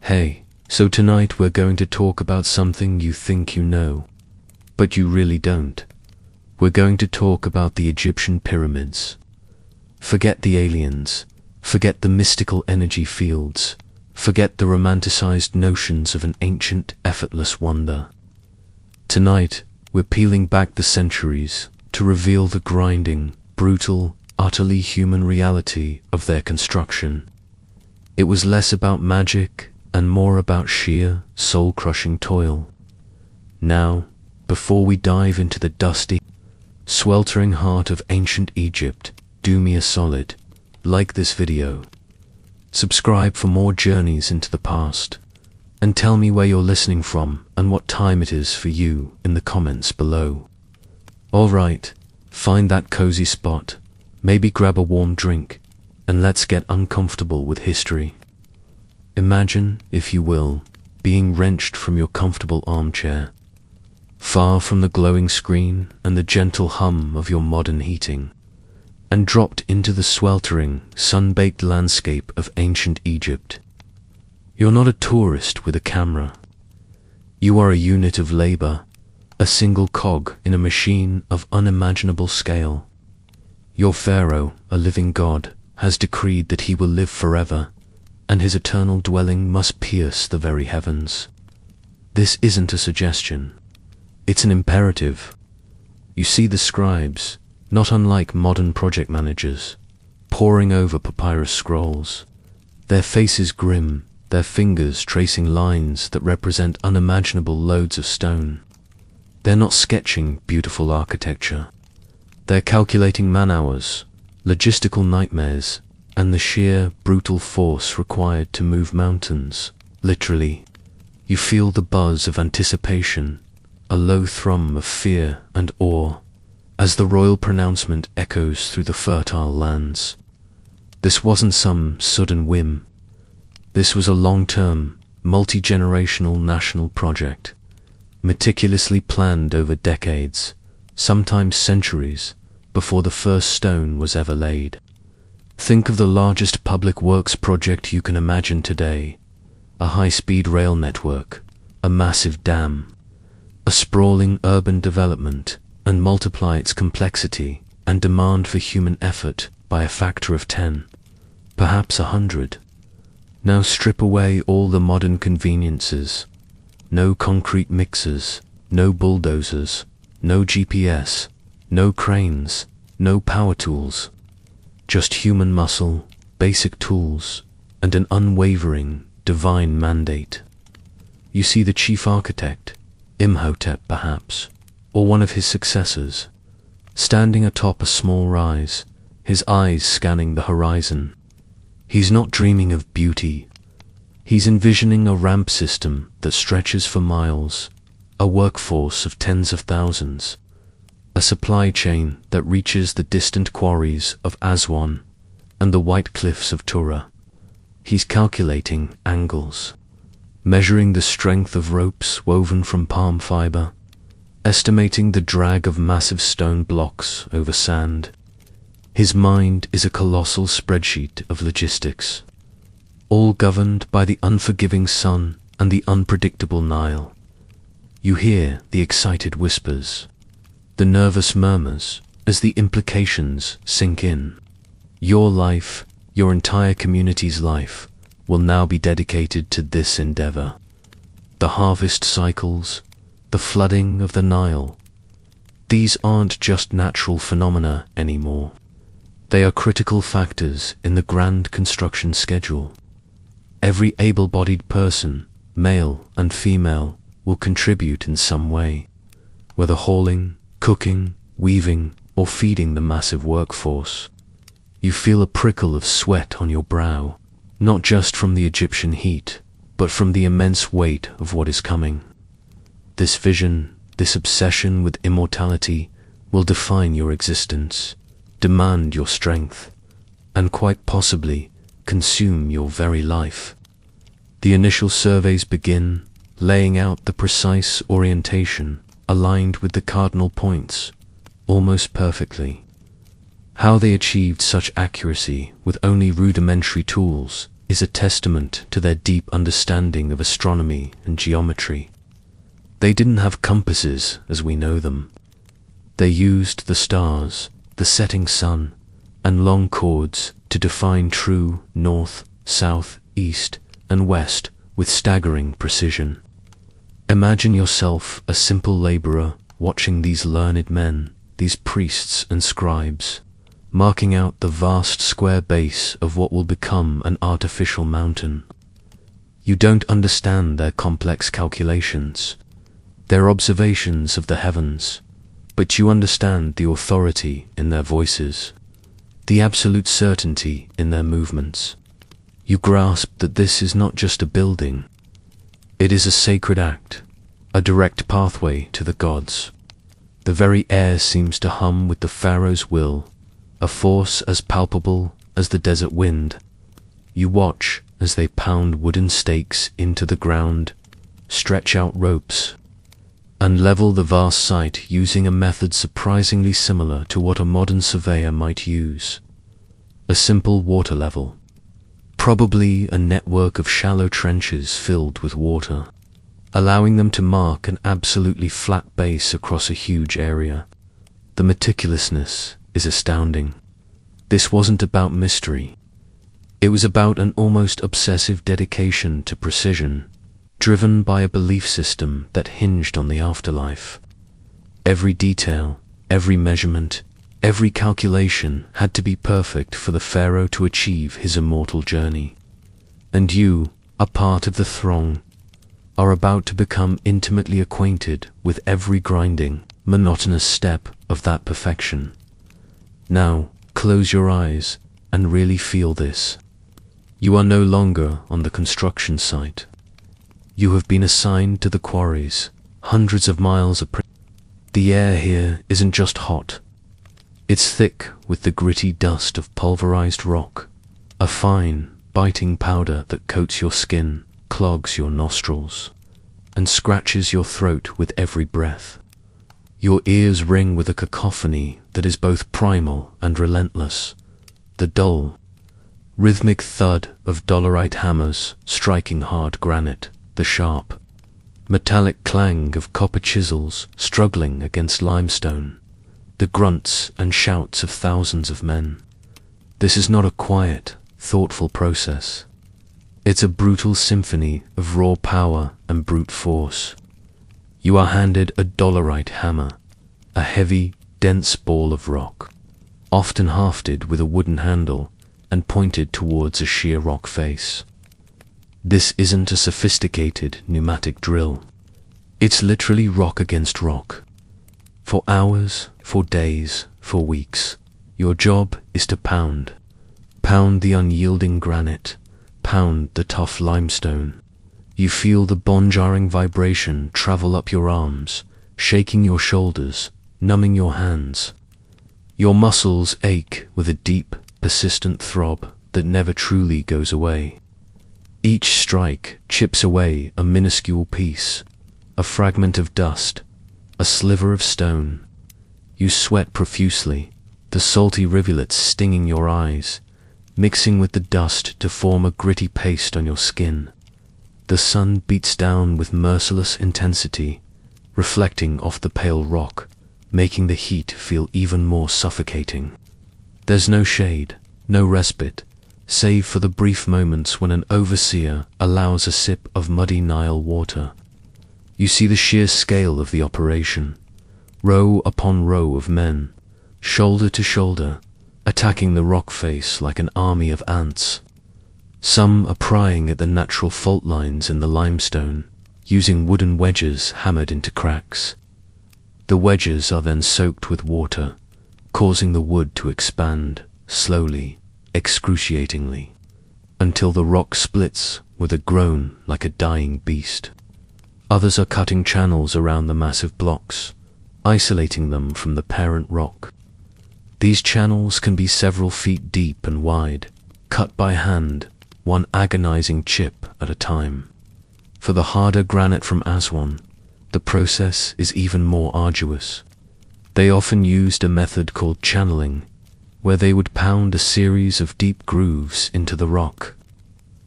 Hey, so tonight we're going to talk about something you think you know, but you really don't. We're going to talk about the Egyptian pyramids. Forget the aliens, forget the mystical energy fields, forget the romanticized notions of an ancient, effortless wonder. Tonight, we're peeling back the centuries to reveal the grinding, brutal, utterly human reality of their construction. It was less about magic and more about sheer, soul-crushing toil. Now, before we dive into the dusty, sweltering heart of ancient Egypt, do me a solid, like this video, subscribe for more journeys into the past, and tell me where you're listening from and what time it is for you in the comments below. Alright, find that cozy spot, maybe grab a warm drink, and let's get uncomfortable with history. Imagine, if you will, being wrenched from your comfortable armchair, far from the glowing screen and the gentle hum of your modern heating, and dropped into the sweltering, sun-baked landscape of ancient Egypt. You're not a tourist with a camera. You are a unit of labor, a single cog in a machine of unimaginable scale. Your pharaoh, a living god, has decreed that he will live forever, and his eternal dwelling must pierce the very heavens. This isn't a suggestion. It's an imperative. You see the scribes, not unlike modern project managers, poring over papyrus scrolls, their faces grim, their fingers tracing lines that represent unimaginable loads of stone. They're not sketching beautiful architecture. They're calculating man-hours, logistical nightmares, and the sheer, brutal force required to move mountains. Literally, you feel the buzz of anticipation, a low thrum of fear and awe, as the royal pronouncement echoes through the fertile lands. This wasn't some sudden whim. This was a long-term, multi-generational national project, meticulously planned over decades, sometimes centuries, before the first stone was ever laid. Think of the largest public works project you can imagine today: a high-speed rail network, a massive dam, a sprawling urban development, and multiply its complexity and demand for human effort by a factor of 10, perhaps 100. Now strip away all the modern conveniences. No concrete mixers, no bulldozers, no GPS, no cranes, no power tools. Just human muscle, basic tools, and an unwavering, divine mandate. You see the chief architect, Imhotep perhaps, or one of his successors, standing atop a small rise, his eyes scanning the horizon. He's not dreaming of beauty. He's envisioning a ramp system that stretches for miles, a workforce of tens of thousands, a supply chain that reaches the distant quarries of Aswan and the white cliffs of Tura. He's calculating angles, measuring the strength of ropes woven from palm fiber, estimating the drag of massive stone blocks over sand. His mind is a colossal spreadsheet of logistics, all governed by the unforgiving sun and the unpredictable Nile. You hear the excited whispers, the nervous murmurs, as the implications sink in. Your life, your entire community's life, will now be dedicated to this endeavor. The harvest cycles, the flooding of the Nile, these aren't just natural phenomena anymore. They are critical factors in the grand construction schedule. Every able-bodied person, male and female, will contribute in some way, whether hauling, cooking, weaving, or feeding the massive workforce. You feel a prickle of sweat on your brow, not just from the Egyptian heat, but from the immense weight of what is coming. This vision, this obsession with immortality, will define your existence, demand your strength, and quite possibly consume your very life. The initial surveys begin, laying out the precise orientation aligned with the cardinal points, almost perfectly. How they achieved such accuracy with only rudimentary tools is a testament to their deep understanding of astronomy and geometry. They didn't have compasses as we know them. They used the stars, the setting sun, and long cords to define true north, south, east, and west with staggering precision. Imagine yourself a simple laborer watching these learned men, these priests and scribes, marking out the vast square base of what will become an artificial mountain. You don't understand their complex calculations, their observations of the heavens, but you understand the authority in their voices, the absolute certainty in their movements. You grasp that this is not just a building, it is a sacred act, a direct pathway to the gods. The very air seems to hum with the pharaoh's will, a force as palpable as the desert wind. You watch as they pound wooden stakes into the ground, stretch out ropes, and level the vast site using a method surprisingly similar to what a modern surveyor might use. A simple water level. Probably a network of shallow trenches filled with water, allowing them to mark an absolutely flat base across a huge area. The meticulousness is astounding. This wasn't about mystery. It was about an almost obsessive dedication to precision, driven by a belief system that hinged on the afterlife. Every detail, every measurement, every calculation had to be perfect for the pharaoh to achieve his immortal journey. And you, a part of the throng, are about to become intimately acquainted with every grinding, monotonous step of that perfection. Now, close your eyes and really feel this. You are no longer on the construction site. You have been assigned to the quarries, hundreds of miles apart. The air here isn't just hot. It's thick with the gritty dust of pulverized rock, a fine, biting powder that coats your skin, clogs your nostrils, and scratches your throat with every breath. Your ears ring with a cacophony that is both primal and relentless, the dull, rhythmic thud of dolerite hammers striking hard granite, the sharp, metallic clang of copper chisels struggling against limestone, the grunts and shouts of thousands of men. This is not a quiet, thoughtful process. It's a brutal symphony of raw power and brute force. You are handed a dolerite hammer, a heavy, dense ball of rock, often hafted with a wooden handle and pointed towards a sheer rock face. This isn't a sophisticated pneumatic drill. It's literally rock against rock. For hours, for days, for weeks, your job is to pound the unyielding granite, pound the tough limestone. You feel the bone-jarring vibration travel up your arms, shaking your shoulders, numbing your hands. Your muscles ache with a deep, persistent throb that never truly goes away. Each strike chips away a minuscule piece, a fragment of dust, a sliver of stone. You sweat profusely, the salty rivulets stinging your eyes, mixing with the dust to form a gritty paste on your skin. The sun beats down with merciless intensity, reflecting off the pale rock, making the heat feel even more suffocating. There's no shade, no respite, save for the brief moments when an overseer allows a sip of muddy Nile water. You see the sheer scale of the operation, row upon row of men, shoulder to shoulder, attacking the rock face like an army of ants. Some are prying at the natural fault lines in the limestone, using wooden wedges hammered into cracks. The wedges are then soaked with water, causing the wood to expand, slowly, excruciatingly, until the rock splits with a groan like a dying beast. Others are cutting channels around the massive blocks, isolating them from the parent rock. These channels can be several feet deep and wide, cut by hand, one agonizing chip at a time. For the harder granite from Aswan, the process is even more arduous. They often used a method called channeling, where they would pound a series of deep grooves into the rock.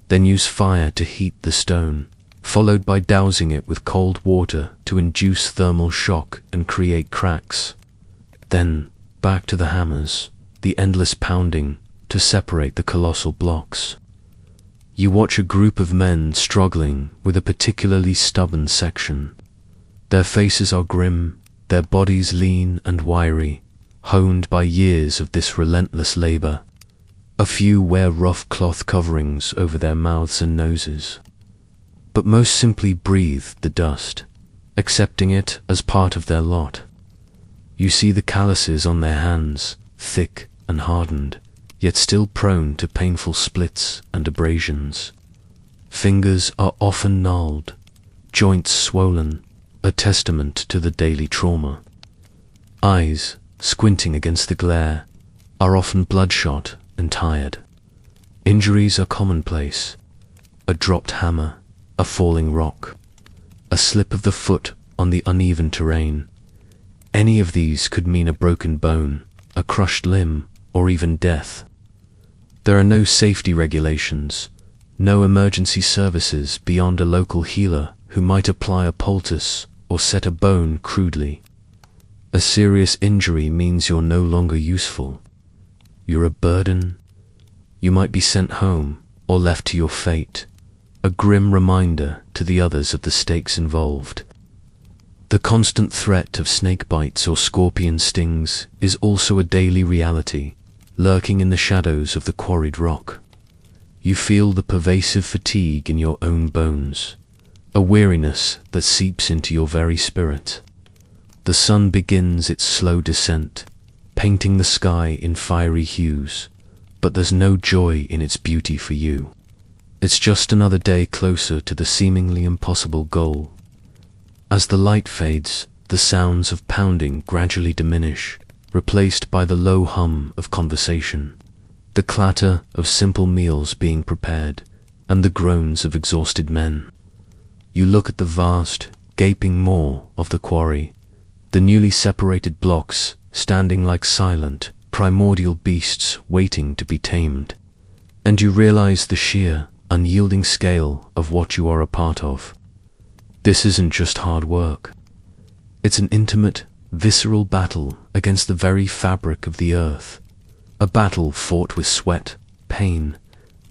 Then use fire to heat the stone, followed by dousing it with cold water to induce thermal shock and create cracks. Then, back to the hammers, the endless pounding to separate the colossal blocks. You watch a group of men struggling with a particularly stubborn section. Their faces are grim, their bodies lean and wiry, honed by years of this relentless labor. A few wear rough cloth coverings over their mouths and noses, but most simply breathe the dust, accepting it as part of their lot. You see the calluses on their hands, thick and hardened, yet still prone to painful splits and abrasions. Fingers are often gnarled, joints swollen, a testament to the daily trauma. Eyes, squinting against the glare, are often bloodshot and tired. Injuries are commonplace. A dropped hammer, a falling rock, a slip of the foot on the uneven terrain. Any of these could mean a broken bone, a crushed limb, or even death. There are no safety regulations, no emergency services beyond a local healer who might apply a poultice or set a bone crudely. A serious injury means you're no longer useful. You're a burden. You might be sent home or left to your fate, a grim reminder to the others of the stakes involved. The constant threat of snake bites or scorpion stings is also a daily reality, lurking in the shadows of the quarried rock. You feel the pervasive fatigue in your own bones, a weariness that seeps into your very spirit. The sun begins its slow descent, painting the sky in fiery hues, but there's no joy in its beauty for you. It's just another day closer to the seemingly impossible goal. As the light fades, the sounds of pounding gradually diminish, replaced by the low hum of conversation, the clatter of simple meals being prepared, and the groans of exhausted men. You look at the vast, gaping maw of the quarry, the newly separated blocks standing like silent, primordial beasts waiting to be tamed, and you realize the sheer, unyielding scale of what you are a part of. This isn't just hard work. It's an intimate, visceral battle against the very fabric of the earth, a battle fought with sweat, pain,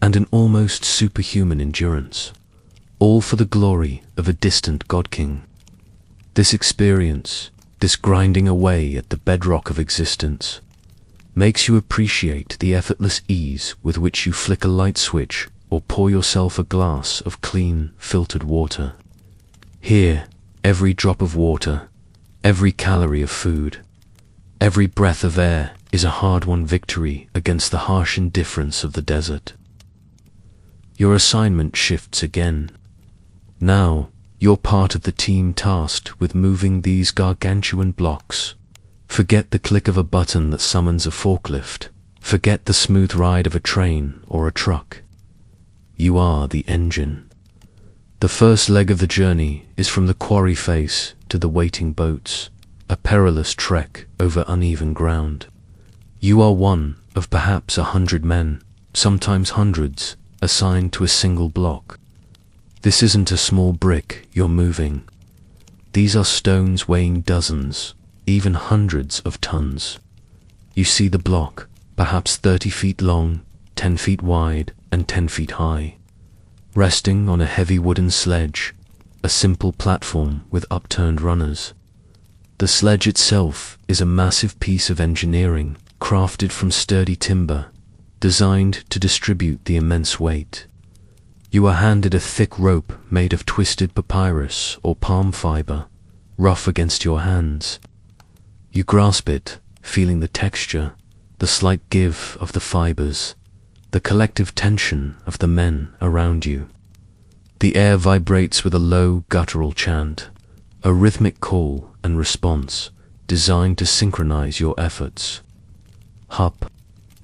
and an almost superhuman endurance, all for the glory of a distant god-king. This experience, this grinding away at the bedrock of existence, makes you appreciate the effortless ease with which you flick a light switch or pour yourself a glass of clean, filtered water. Here, every drop of water, every calorie of food, every breath of air is a hard-won victory against the harsh indifference of the desert. Your assignment shifts again. Now, you're part of the team tasked with moving these gargantuan blocks. Forget the click of a button that summons a forklift. Forget the smooth ride of a train or a truck. You are the engine. The first leg of the journey is from the quarry face to the waiting boats, a perilous trek over uneven ground. You are one of perhaps 100 men, sometimes hundreds, assigned to a single block. This isn't a small brick you're moving. These are stones weighing dozens, even hundreds of tons. You see the block, perhaps 30 feet long, 10 feet wide, and 10 feet high, resting on a heavy wooden sledge, a simple platform with upturned runners. The sledge itself is a massive piece of engineering, crafted from sturdy timber, designed to distribute the immense weight. You are handed a thick rope made of twisted papyrus or palm fiber, rough against your hands. You grasp it, feeling the texture, the slight give of the fibers, the collective tension of the men around you. The air vibrates with a low, guttural chant, a rhythmic call and response designed to synchronize your efforts. Hup,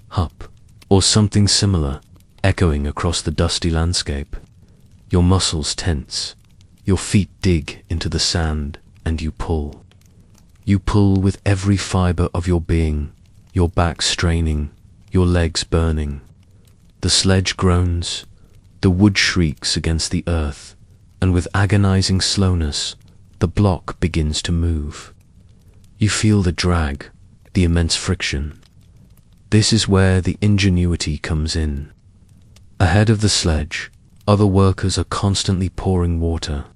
hup, or something similar, echoing across the dusty landscape. Your muscles tense, your feet dig into the sand, and you pull. You pull with every fiber of your being, your back straining, your legs burning. The sledge groans, The wood shrieks against the earth, and with agonizing slowness, the block begins to move. You feel the drag, the immense friction. This is where the ingenuity comes in. Ahead of the sledge, other workers are constantly pouring water,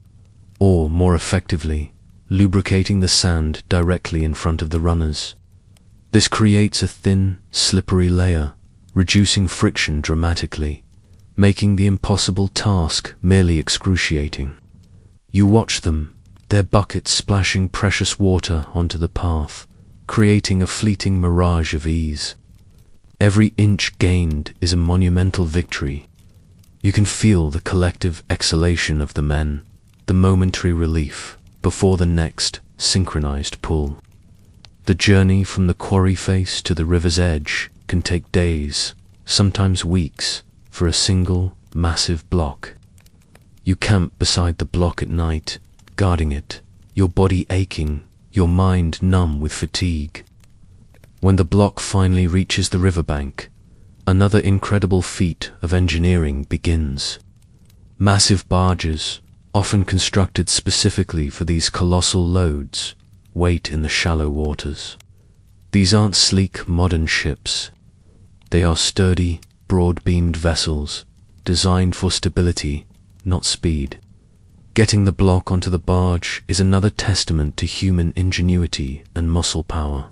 or more effectively, lubricating the sand directly in front of the runners. This creates a thin, slippery layer, reducing friction dramatically, making the impossible task merely excruciating. You watch them, their buckets splashing precious water onto the path, creating a fleeting mirage of ease. Every inch gained is a monumental victory. You can feel the collective exhalation of the men, the momentary relief before the next synchronized pull. The journey from the quarry face to the river's edge can take days, sometimes weeks, for a single, massive block. You camp beside the block at night, guarding it, your body aching, your mind numb with fatigue. When the block finally reaches the riverbank, another incredible feat of engineering begins. Massive barges, often constructed specifically for these colossal loads, wait in the shallow waters. These aren't sleek modern ships. They are sturdy, broad-beamed vessels, designed for stability, not speed. Getting the block onto the barge is another testament to human ingenuity and muscle power.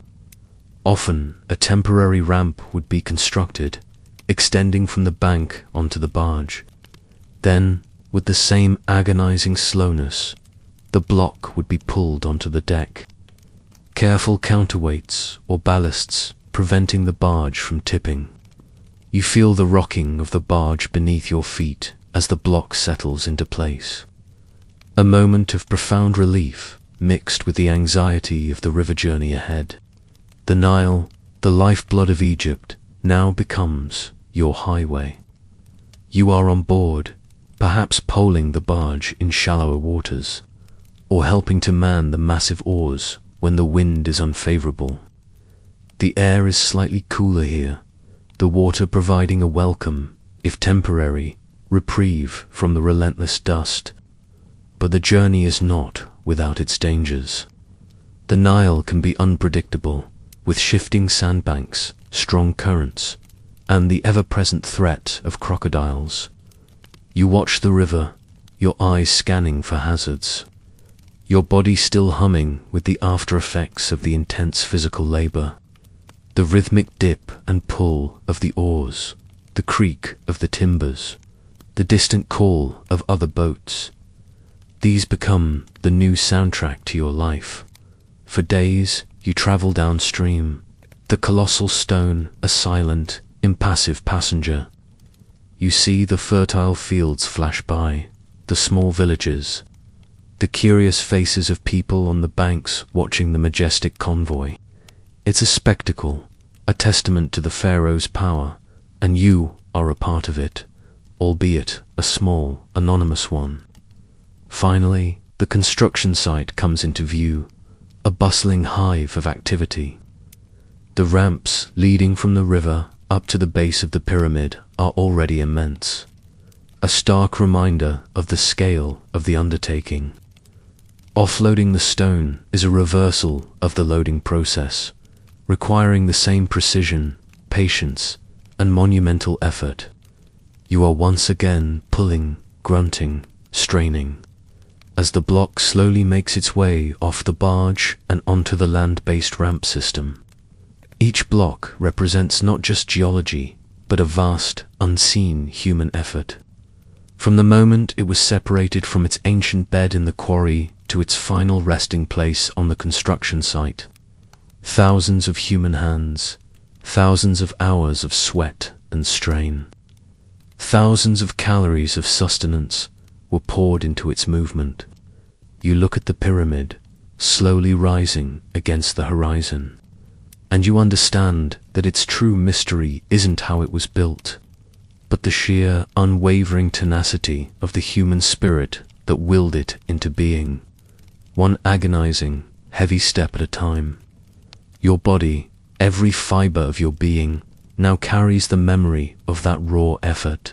Often, a temporary ramp would be constructed, extending from the bank onto the barge. Then, with the same agonizing slowness, the block would be pulled onto the deck. Careful counterweights or ballasts preventing the barge from tipping. You feel the rocking of the barge beneath your feet as the block settles into place. A moment of profound relief mixed with the anxiety of the river journey ahead. The Nile, the lifeblood of Egypt, now becomes your highway. You are on board, perhaps poling the barge in shallower waters, or helping to man the massive oars when the wind is unfavorable. The air is slightly cooler here, the water providing a welcome, if temporary, reprieve from the relentless dust. But the journey is not without its dangers. The Nile can be unpredictable, with shifting sandbanks, strong currents, and the ever-present threat of crocodiles. You watch the river, your eyes scanning for hazards, your body still humming with the after-effects of the intense physical labor. The rhythmic dip and pull of the oars, the creak of the timbers, the distant call of other boats. These become the new soundtrack to your life. For days, you travel downstream, the colossal stone a silent, impassive passenger. You see the fertile fields flash by, the small villages, the curious faces of people on the banks watching the majestic convoy. It's a spectacle, a testament to the pharaoh's power, and you are a part of it, albeit a small, anonymous one. Finally, the construction site comes into view, a bustling hive of activity. The ramps leading from the river up to the base of the pyramid are already immense, a stark reminder of the scale of the undertaking. Offloading the stone is a reversal of the loading process, requiring the same precision, patience, and monumental effort. You are once again pulling, grunting, straining, as the block slowly makes its way off the barge and onto the land-based ramp system. Each block represents not just geology, but a vast, unseen human effort. From the moment it was separated from its ancient bed in the quarry to its final resting place on the construction site, thousands of human hands, thousands of hours of sweat and strain, thousands of calories of sustenance were poured into its movement. You look at the pyramid, slowly rising against the horizon, and you understand that its true mystery isn't how it was built, but the sheer, unwavering tenacity of the human spirit that willed it into being, one agonizing, heavy step at a time. Your body, every fiber of your being, now carries the memory of that raw effort.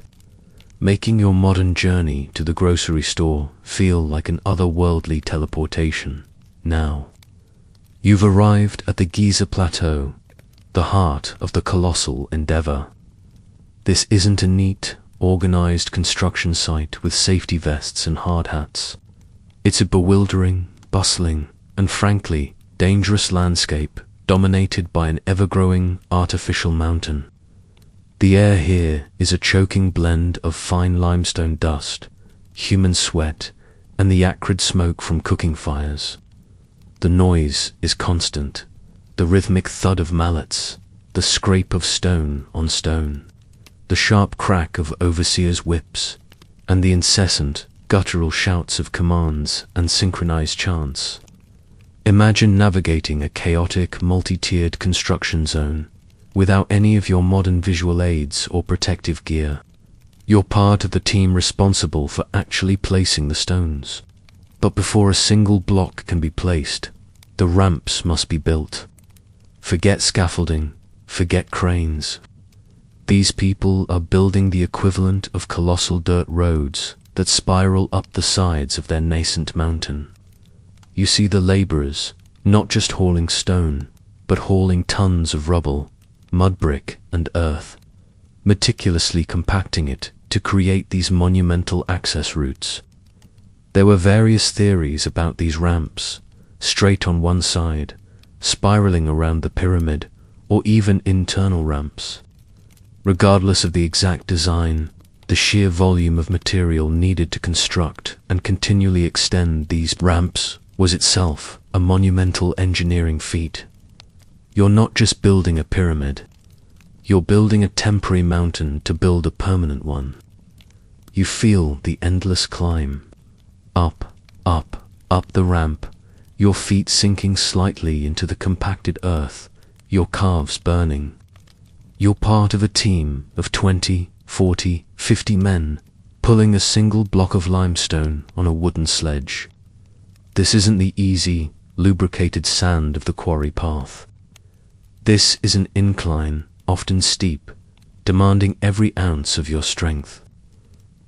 making your modern journey to the grocery store feel like an otherworldly teleportation. Now, you've arrived at the Giza Plateau, the heart of the colossal endeavor. This isn't a neat, organized construction site with safety vests and hard hats. It's a bewildering, bustling, and frankly, dangerous landscape dominated by an ever-growing artificial mountain. The air here is a choking blend of fine limestone dust, human sweat, and the acrid smoke from cooking fires. The noise is constant, the rhythmic thud of mallets, the scrape of stone on stone, the sharp crack of overseers' whips, and the incessant, guttural shouts of commands and synchronized chants. Imagine navigating a chaotic, multi-tiered construction zone without any of your modern visual aids or protective gear. You're part of the team responsible for actually placing the stones. But before a single block can be placed, the ramps must be built. Forget scaffolding, forget cranes. These people are building the equivalent of colossal dirt roads that spiral up the sides of their nascent mountain. You see the laborers, not just hauling stone, but hauling tons of rubble, mud brick, and earth, meticulously compacting it to create these monumental access routes. There were various theories about these ramps, straight on one side, spiraling around the pyramid, or even internal ramps. Regardless of the exact design, the sheer volume of material needed to construct and continually extend these ramps was itself a monumental engineering feat. You're not just building a pyramid, you're building a temporary mountain to build a permanent one. You feel the endless climb, up, up, up the ramp, your feet sinking slightly into the compacted earth, your calves burning. You're part of a team of 20, 40, 50 men, pulling a single block of limestone on a wooden sledge. This isn't the easy, lubricated sand of the quarry path. This is an incline, often steep, demanding every ounce of your strength.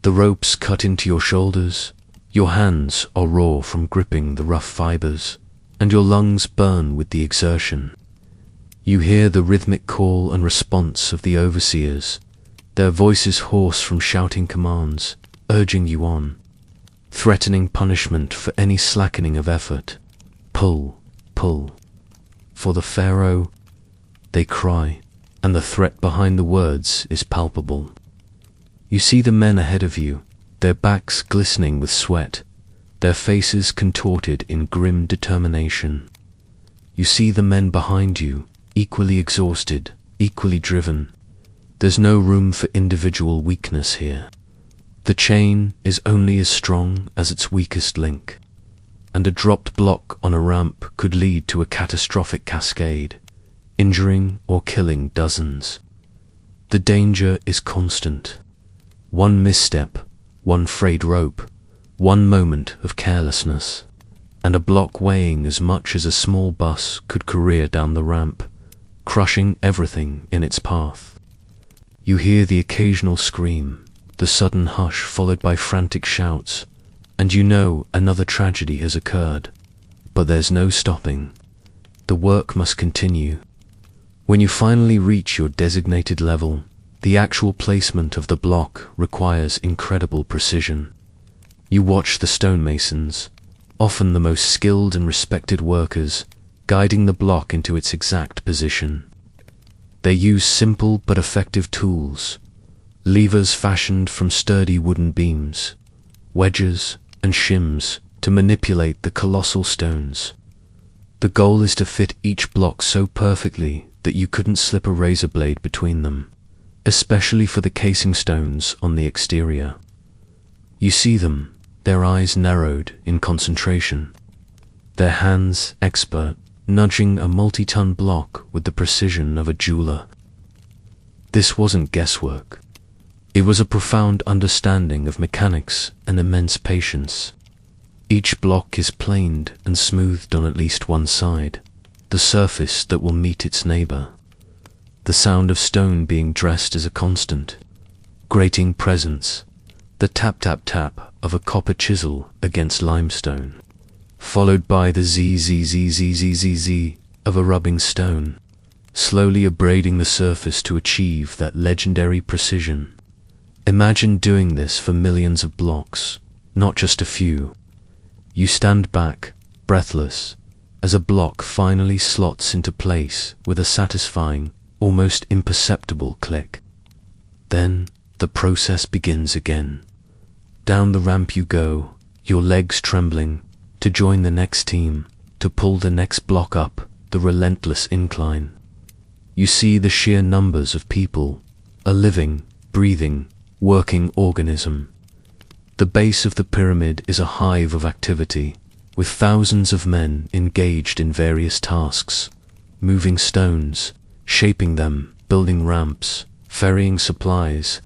The ropes cut into your shoulders, your hands are raw from gripping the rough fibers, and your lungs burn with the exertion. You hear the rhythmic call and response of the overseers, their voices hoarse from shouting commands, urging you on, threatening punishment for any slackening of effort. Pull, pull. For the pharaoh, they cry, and the threat behind the words is palpable. You see the men ahead of you, their backs glistening with sweat, their faces contorted in grim determination. You see the men behind you, equally exhausted, equally driven. There's no room for individual weakness here. The chain is only as strong as its weakest link, and a dropped block on a ramp could lead to a catastrophic cascade, injuring or killing dozens. The danger is constant. One misstep, one frayed rope, one moment of carelessness, and a block weighing as much as a small bus could career down the ramp, crushing everything in its path. You hear the occasional scream, the sudden hush followed by frantic shouts, and you know another tragedy has occurred. But there's no stopping. The work must continue. When you finally reach your designated level, the actual placement of the block requires incredible precision. You watch the stonemasons, often the most skilled and respected workers, guiding the block into its exact position. They use simple but effective tools, levers fashioned from sturdy wooden beams, wedges and shims to manipulate the colossal stones. The goal is to fit each block so perfectly that you couldn't slip a razor blade between them, especially for the casing stones on the exterior. You see them, their eyes narrowed in concentration, their hands expert, nudging a multi-ton block with the precision of a jeweler. This wasn't guesswork. It was a profound understanding of mechanics and immense patience. Each block is planed and smoothed on at least one side, the surface that will meet its neighbor. The sound of stone being dressed is a constant, grating presence, the tap-tap-tap of a copper chisel against limestone, followed by the zzzzzzzzz of a rubbing stone, slowly abrading the surface to achieve that legendary precision. Imagine doing this for millions of blocks, not just a few. You stand back, breathless, as a block finally slots into place with a satisfying, almost imperceptible click. Then the process begins again. Down the ramp you go, your legs trembling, to join the next team, to pull the next block up the relentless incline. You see the sheer numbers of people, a living, breathing, working organism. The base of the pyramid is a hive of activity, with thousands of men engaged in various tasks, moving stones, shaping them, building ramps, ferrying supplies.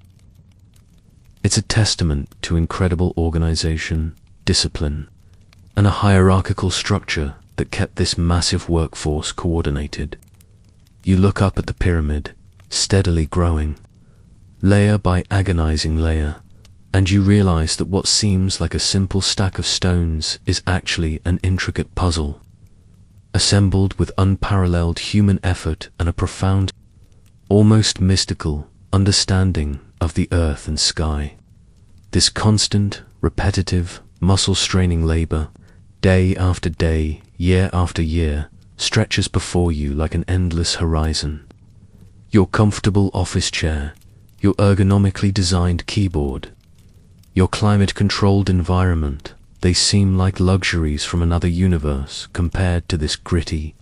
It's a testament to incredible organization, discipline, and a hierarchical structure that kept this massive workforce coordinated. You look up at the pyramid, steadily growing, layer by agonizing layer, and you realize that what seems like a simple stack of stones is actually an intricate puzzle, assembled with unparalleled human effort and a profound, almost mystical, understanding of the earth and sky. This constant, repetitive, muscle-straining labor, day after day, year after year, stretches before you like an endless horizon. Your comfortable office chair, your ergonomically designed keyboard, your climate-controlled environment, they seem like luxuries from another universe compared to this gritty,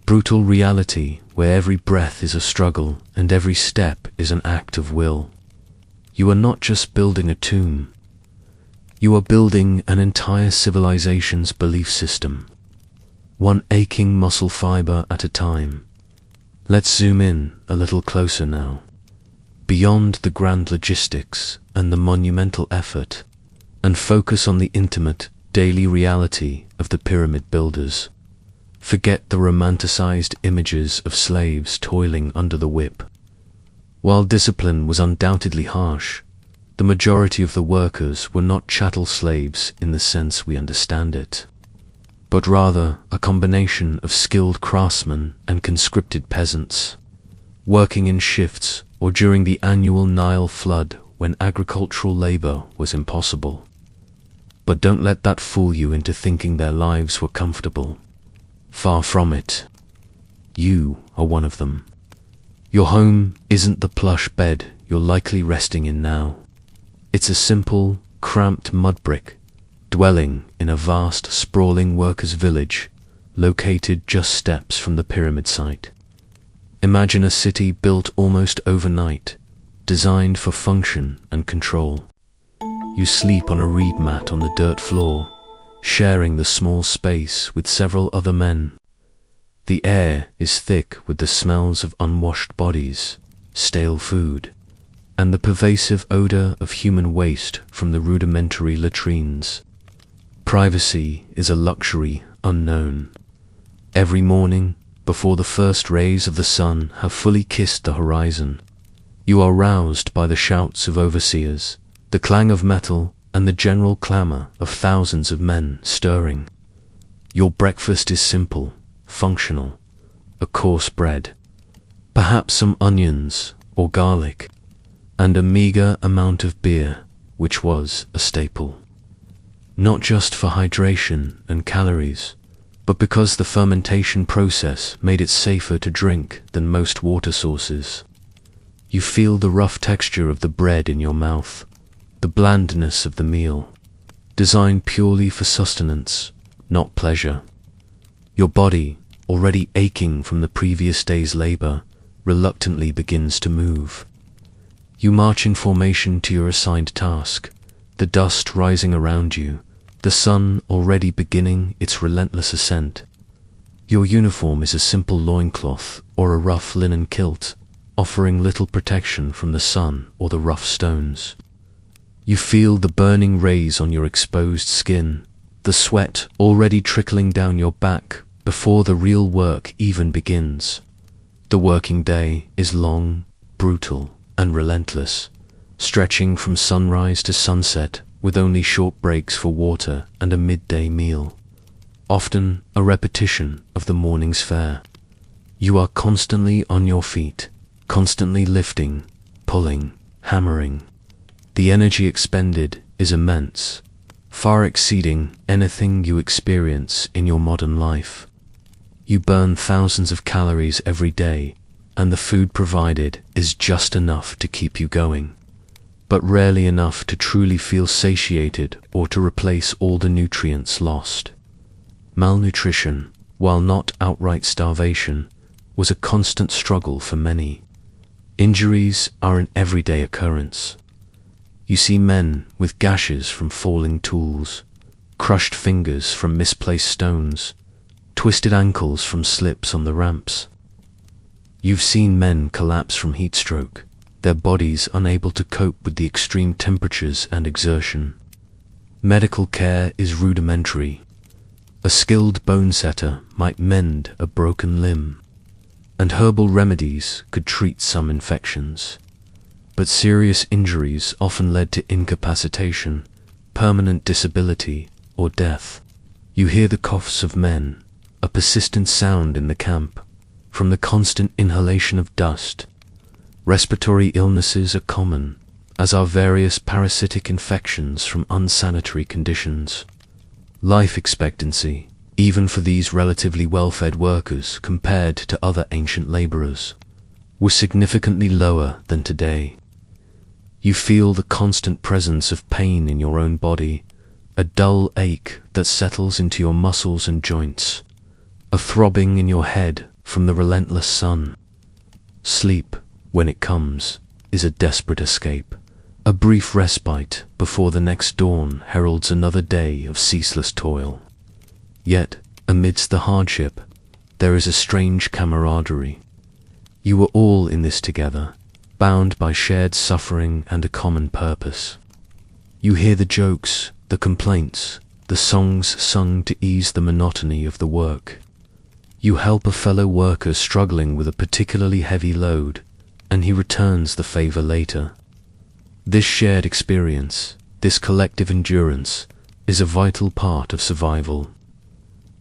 brutal reality where every breath is a struggle and every step is an act of will. You are not just building a tomb. You are building an entire civilization's belief system, one aching muscle fiber at a time. Let's zoom in a little closer now, beyond the grand logistics and the monumental effort, and focus on the intimate, daily reality of the pyramid builders. Forget the romanticized images of slaves toiling under the whip. While discipline was undoubtedly harsh, the majority of the workers were not chattel slaves in the sense we understand it, but rather a combination of skilled craftsmen and conscripted peasants, working in shifts or during the annual Nile flood when agricultural labor was impossible. But don't let that fool you into thinking their lives were comfortable. Far from it. You are one of them. Your home isn't the plush bed you're likely resting in now. It's a simple, cramped mud brick dwelling in a vast, sprawling workers' village located just steps from the pyramid site. Imagine a city built almost overnight, designed for function and control. You sleep on a reed mat on the dirt floor, sharing the small space with several other men. The air is thick with the smells of unwashed bodies, stale food, and the pervasive odor of human waste from the rudimentary latrines. Privacy is a luxury unknown. Every morning, before the first rays of the sun have fully kissed the horizon, you are roused by the shouts of overseers, the clang of metal, and the general clamor of thousands of men stirring. Your breakfast is simple, functional, a coarse bread, perhaps some onions or garlic, and a meager amount of beer, which was a staple. Not just for hydration and calories, but because the fermentation process made it safer to drink than most water sources. You feel the rough texture of the bread in your mouth, the blandness of the meal, designed purely for sustenance, not pleasure. Your body, already aching from the previous day's labor, reluctantly begins to move. You march in formation to your assigned task, the dust rising around you, the sun already beginning its relentless ascent. Your uniform is a simple loincloth or a rough linen kilt, offering little protection from the sun or the rough stones. You feel the burning rays on your exposed skin, the sweat already trickling down your back before the real work even begins. The working day is long, brutal, and relentless, stretching from sunrise to sunset with only short breaks for water and a midday meal, often a repetition of the morning's fare. You are constantly on your feet, constantly lifting, pulling, hammering. The energy expended is immense, far exceeding anything you experience in your modern life. You burn thousands of calories every day, and the food provided is just enough to keep you going, but rarely enough to truly feel satiated or to replace all the nutrients lost. Malnutrition, while not outright starvation, was a constant struggle for many. Injuries are an everyday occurrence. You see men with gashes from falling tools, crushed fingers from misplaced stones, twisted ankles from slips on the ramps. You've seen men collapse from heat stroke, their bodies unable to cope with the extreme temperatures and exertion. Medical care is rudimentary. A skilled bone setter might mend a broken limb, and herbal remedies could treat some infections. But serious injuries often led to incapacitation, permanent disability, or death. You hear the coughs of men, a persistent sound in the camp, from the constant inhalation of dust. Respiratory illnesses are common, as are various parasitic infections from unsanitary conditions. Life expectancy, even for these relatively well-fed workers compared to other ancient laborers, was significantly lower than today. You feel the constant presence of pain in your own body, a dull ache that settles into your muscles and joints, a throbbing in your head from the relentless sun. Sleep, when it comes, is a desperate escape, a brief respite before the next dawn heralds another day of ceaseless toil. Yet, amidst the hardship, there is a strange camaraderie. You are all in this together, bound by shared suffering and a common purpose. You hear the jokes, the complaints, the songs sung to ease the monotony of the work. You help a fellow worker struggling with a particularly heavy load, and he returns the favor later. This shared experience, this collective endurance, is a vital part of survival.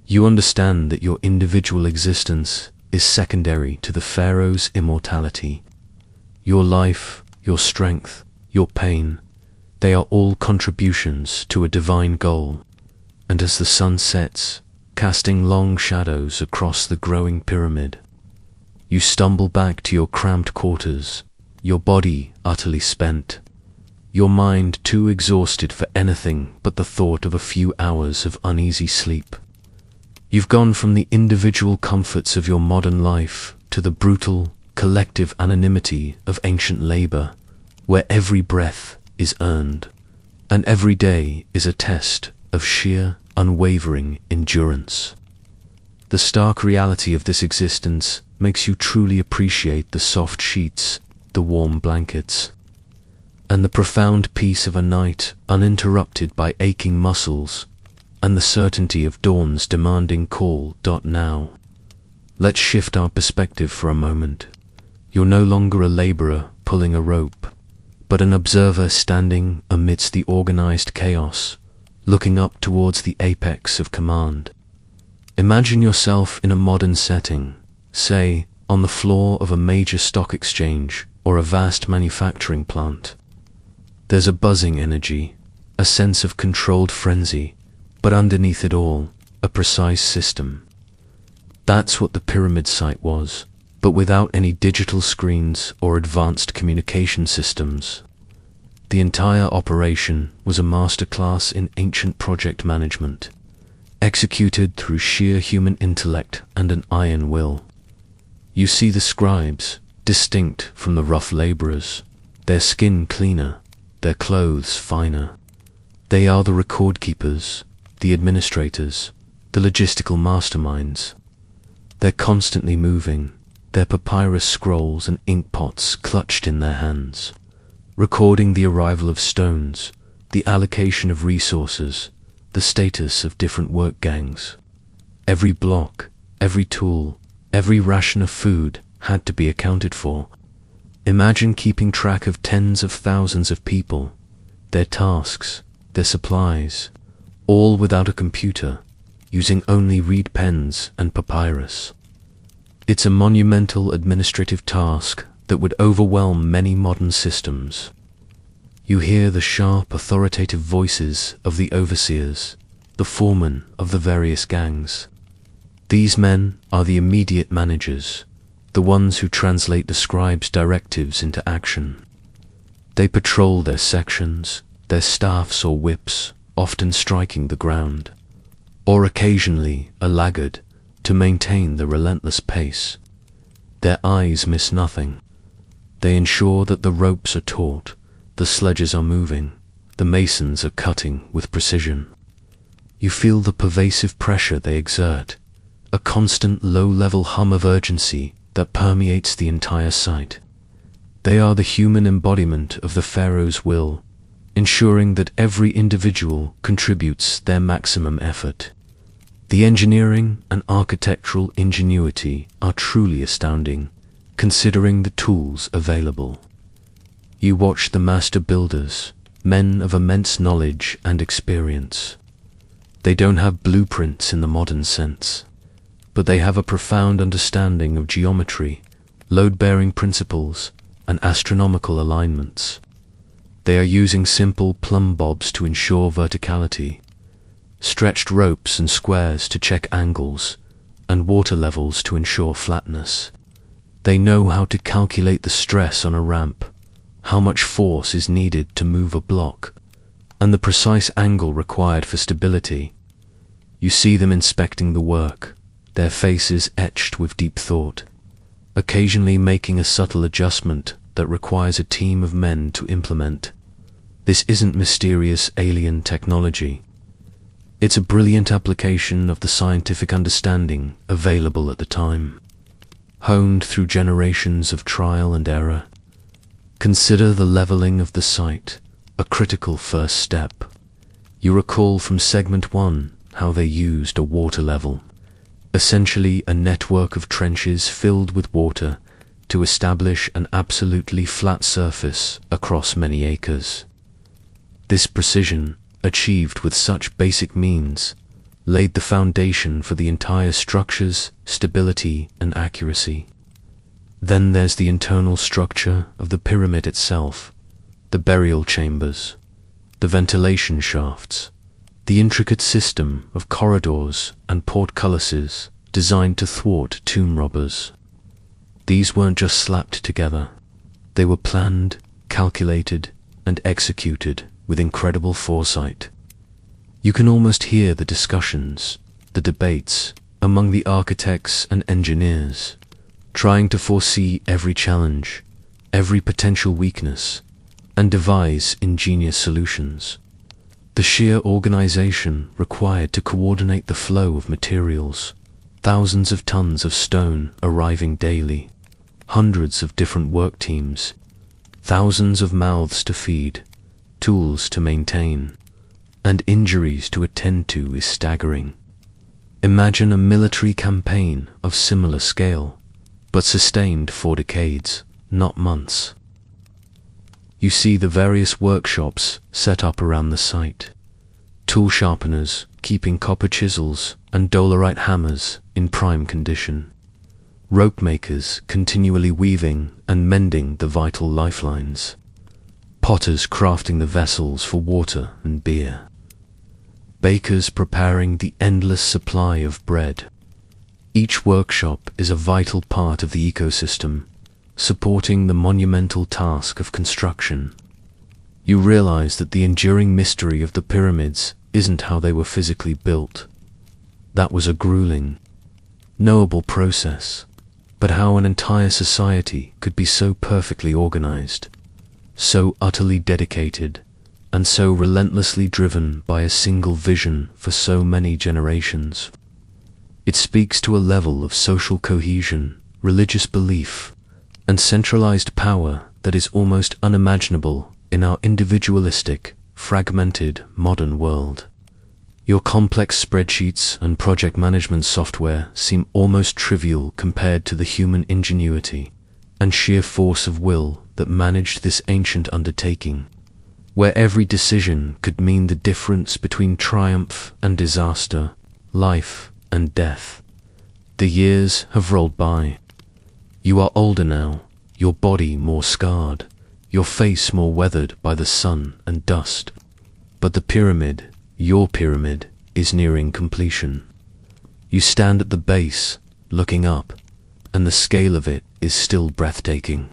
You understand that your individual existence is secondary to the pharaoh's immortality. Your life, your strength, your pain, they are all contributions to a divine goal. And as the sun sets, casting long shadows across the growing pyramid, you stumble back to your cramped quarters, your body utterly spent, your mind too exhausted for anything but the thought of a few hours of uneasy sleep. You've gone from the individual comforts of your modern life to the brutal, collective anonymity of ancient labor, where every breath is earned, and every day is a test of sheer, unwavering endurance. The stark reality of this existence makes you truly appreciate the soft sheets, the warm blankets, and the profound peace of a night uninterrupted by aching muscles, and the certainty of dawn's demanding call. Now, let's shift our perspective for a moment. You're no longer a laborer pulling a rope, but an observer standing amidst the organized chaos, looking up towards the apex of command. Imagine yourself in a modern setting, say, on the floor of a major stock exchange or a vast manufacturing plant. There's a buzzing energy, a sense of controlled frenzy, but underneath it all, a precise system. That's what the pyramid site was, but without any digital screens or advanced communication systems. The entire operation was a masterclass in ancient project management, executed through sheer human intellect and an iron will. You see the scribes, distinct from the rough laborers, their skin cleaner, their clothes finer. They are the record keepers, the administrators, the logistical masterminds. They're constantly moving, their papyrus scrolls and ink pots clutched in their hands, recording the arrival of stones, the allocation of resources, the status of different work gangs. Every block, every tool, every ration of food had to be accounted for. Imagine keeping track of tens of thousands of people, their tasks, their supplies, all without a computer, using only reed pens and papyrus. It's a monumental administrative task that would overwhelm many modern systems. You hear the sharp, authoritative voices of the overseers, the foremen of the various gangs. These men are the immediate managers, the ones who translate the scribe's directives into action. They patrol their sections, their staffs or whips, often striking the ground, or occasionally a laggard to maintain the relentless pace. Their eyes miss nothing. They ensure that the ropes are taut, the sledges are moving, the masons are cutting with precision. You feel the pervasive pressure they exert, a constant low-level hum of urgency that permeates the entire site. They are the human embodiment of the pharaoh's will, ensuring that every individual contributes their maximum effort. The engineering and architectural ingenuity are truly astounding, considering the tools available. You watch the master builders, men of immense knowledge and experience. They don't have blueprints in the modern sense, but they have a profound understanding of geometry, load-bearing principles, and astronomical alignments. They are using simple plumb bobs to ensure verticality, stretched ropes and squares to check angles, and water levels to ensure flatness. They know how to calculate the stress on a ramp, how much force is needed to move a block, and the precise angle required for stability. You see them inspecting the work, their faces etched with deep thought, occasionally making a subtle adjustment that requires a team of men to implement. This isn't mysterious alien technology. It's a brilliant application of the scientific understanding available at the time, honed through generations of trial and error. Consider the leveling of the site, a critical first step. You recall from segment 1 how they used a water level, essentially a network of trenches filled with water to establish an absolutely flat surface across many acres. This precision, achieved with such basic means, laid the foundation for the entire structure's stability and accuracy. Then there's the internal structure of the pyramid itself, the burial chambers, the ventilation shafts, the intricate system of corridors and portcullises designed to thwart tomb robbers. These weren't just slapped together. They were planned, calculated, and executed with incredible foresight. You can almost hear the discussions, the debates among the architects and engineers, trying to foresee every challenge, every potential weakness, and devise ingenious solutions. The sheer organization required to coordinate the flow of materials, thousands of tons of stone arriving daily, hundreds of different work teams, thousands of mouths to feed, tools to maintain, and injuries to attend to is staggering. Imagine a military campaign of similar scale, but sustained for decades, not months. You see the various workshops set up around the site, tool sharpeners keeping copper chisels and dolerite hammers in prime condition, rope makers continually weaving and mending the vital lifelines, potters crafting the vessels for water and beer, bakers preparing the endless supply of bread. Each workshop is a vital part of the ecosystem, supporting the monumental task of construction. You realize that the enduring mystery of the pyramids isn't how they were physically built. That was a grueling, knowable process, but how an entire society could be so perfectly organized, so utterly dedicated, and so relentlessly driven by a single vision for so many generations. It speaks to a level of social cohesion, religious belief, and centralized power that is almost unimaginable in our individualistic, fragmented modern world. Your complex spreadsheets and project management software seem almost trivial compared to the human ingenuity, and sheer force of will that managed this ancient undertaking, where every decision could mean the difference between triumph and disaster, life and death. The years have rolled by. You are older now, your body more scarred, your face more weathered by the sun and dust. But the pyramid, your pyramid, is nearing completion. You stand at the base, looking up, and the scale of it is still breathtaking.